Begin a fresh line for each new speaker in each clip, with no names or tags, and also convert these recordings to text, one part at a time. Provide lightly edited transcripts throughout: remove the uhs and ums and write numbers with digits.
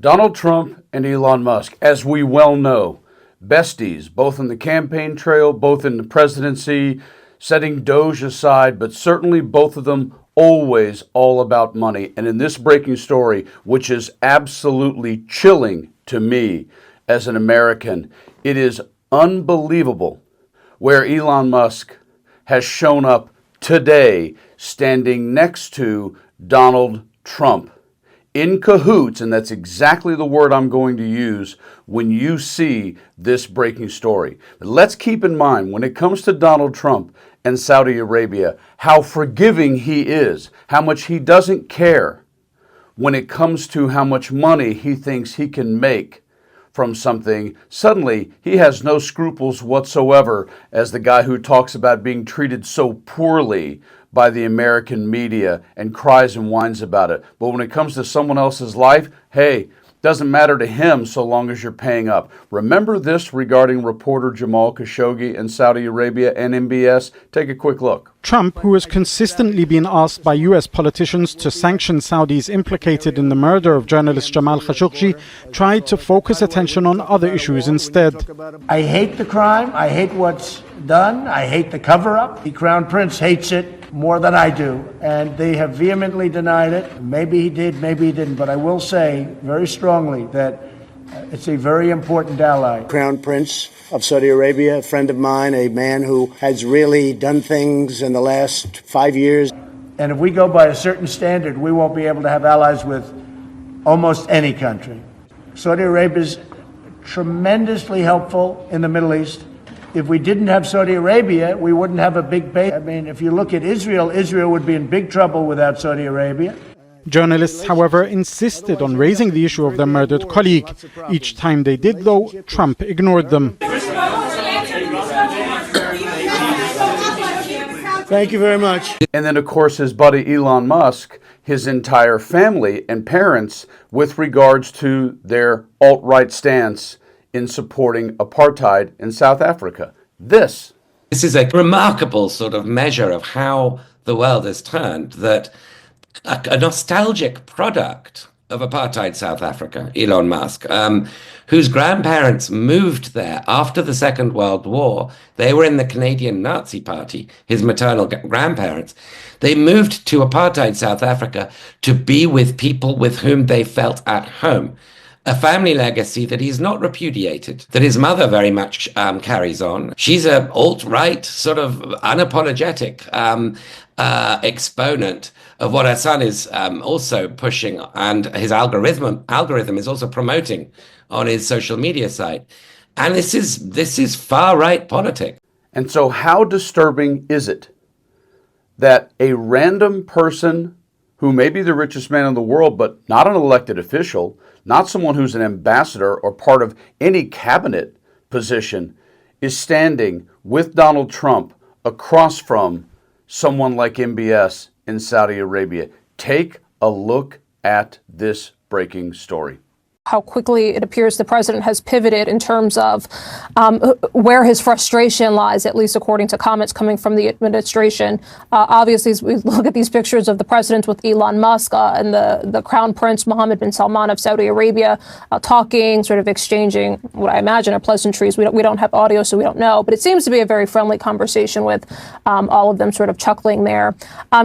Donald Trump and Elon Musk, as we well know, besties, both in the campaign trail, both in the presidency, setting Doge aside, but certainly both of them always all about money. And in this breaking story, which is absolutely chilling to me as an American, it is unbelievable where Elon Musk has shown up today standing next to Donald Trump in cahoots, and that's exactly the word I'm going to use when you see this breaking story. But let's keep in mind, when it comes to Donald Trump and Saudi Arabia, how forgiving he is, how much he doesn't care when it comes to how much money he thinks he can make from something. Suddenly, he has no scruples whatsoever as the guy who talks about being treated so poorly by the American media and cries and whines about it. But when it comes to someone else's life, hey, doesn't matter to him so long as you're paying up. Remember this regarding reporter Jamal Khashoggi and Saudi Arabia and MBS? Take a quick look.
Trump, who has consistently been asked by U.S. politicians to sanction Saudis implicated in the murder of journalist Jamal Khashoggi, tried to focus attention on other issues instead.
I hate the crime. I hate what's done. I hate the cover-up. The Crown Prince hates it more than I do, and they have vehemently denied it. Maybe he did, maybe he didn't, but I will say very strongly that it's a very important ally.
Crown Prince of Saudi Arabia, a friend of mine, a man who has really done things in the last 5 years.
And if we go by a certain standard, we won't be able to have allies with almost any country. Saudi Arabia is tremendously helpful in the Middle East. If we didn't have Saudi Arabia, we wouldn't have a big base. I mean, if you look at Israel, Israel would be in big trouble without Saudi Arabia.
Journalists, however, insisted on raising the issue of their murdered colleague. Each time they did, though, Trump ignored them.
Thank you very much.
And then, of course, his buddy Elon Musk, his entire family and parents, with regards to their alt-right stance in supporting apartheid in South Africa. This
is a remarkable sort of measure of how the world has turned, that a nostalgic product of apartheid South Africa, Elon Musk, whose grandparents moved there after the Second World War. They were in the Canadian Nazi Party, his maternal grandparents. They moved to apartheid South Africa to be with people with whom they felt at home. A family legacy that he's not repudiated, that his mother very much carries on. She's an alt-right, sort of unapologetic exponent of what her son is also pushing, and his algorithm is also promoting on his social media site. And this is far-right politics.
And so how disturbing is it that a random person who may be the richest man in the world, but not an elected official, not someone who's an ambassador or part of any cabinet position, is standing with Donald Trump across from someone like MBS in Saudi Arabia? Take a look at this breaking story.
How quickly it appears the president has pivoted in terms of where his frustration lies, at least according to comments coming from the administration. Obviously, as we look at these pictures of the president with Elon Musk and the Crown Prince Mohammed bin Salman of Saudi Arabia talking, sort of exchanging what I imagine are pleasantries. We don't have audio, so we don't know. But it seems to be a very friendly conversation with all of them sort of chuckling there.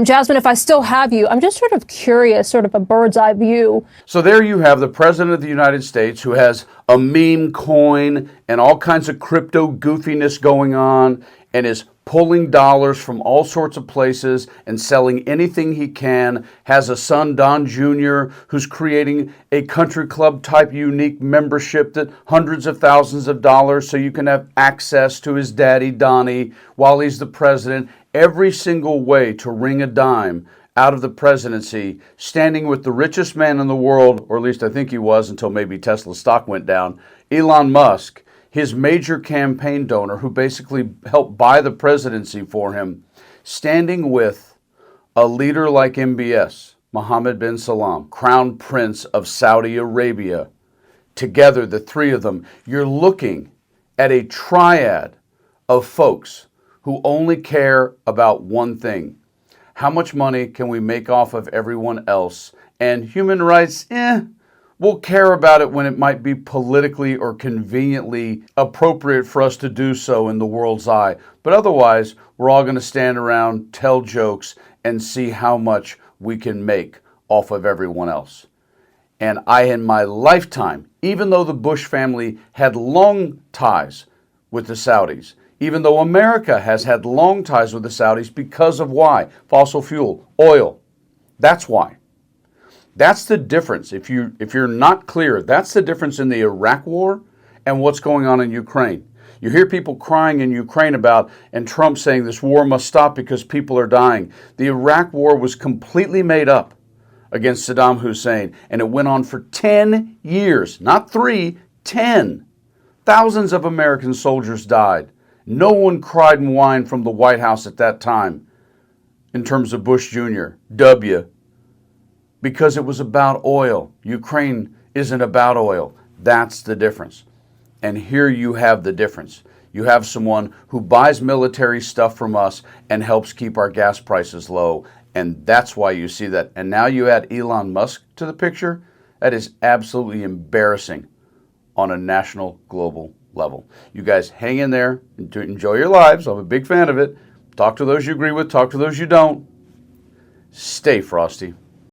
Jasmine, if I still have you, I'm just sort of curious, sort of a bird's eye view.
So there you have the president of the United States, who has a meme coin and all kinds of crypto goofiness going on, and is pulling dollars from all sorts of places and selling anything he can, has a son, Don Jr., who's creating a country club type unique membership that hundreds of thousands of dollars so you can have access to his daddy, Donnie, while he's the president. Every single way to wring a dime out of the presidency, standing with the richest man in the world, or at least I think he was until maybe Tesla stock went down, Elon Musk, his major campaign donor who basically helped buy the presidency for him, standing with a leader like MBS, Mohammed bin Salman, Crown Prince of Saudi Arabia. Together, the three of them, you're looking at a triad of folks who only care about one thing: how much money can we make off of everyone else? And human rights, We'll care about it when it might be politically or conveniently appropriate for us to do so in the world's eye. But otherwise, we're all going to stand around, tell jokes, and see how much we can make off of everyone else. And in my lifetime, even though the Bush family had long ties with the Saudis, even though America has had long ties with the Saudis because of why? Fossil fuel, oil. That's why. That's the difference. If you're not clear, that's the difference in the Iraq war and what's going on in Ukraine. You hear people crying in Ukraine about, and Trump saying this war must stop because people are dying. The Iraq war was completely made up against Saddam Hussein, and it went on for 10 years, not 3, 10. Thousands of American soldiers died. No one cried and whined from the White House at that time in terms of Bush Jr., W, because it was about oil. Ukraine isn't about oil. That's the difference. And here you have the difference. You have someone who buys military stuff from us and helps keep our gas prices low. And that's why you see that. And now you add Elon Musk to the picture. That is absolutely embarrassing on a national, global level. You guys hang in there and enjoy your lives. I'm a big fan of it. Talk to those you agree with. Talk to those you don't. Stay frosty.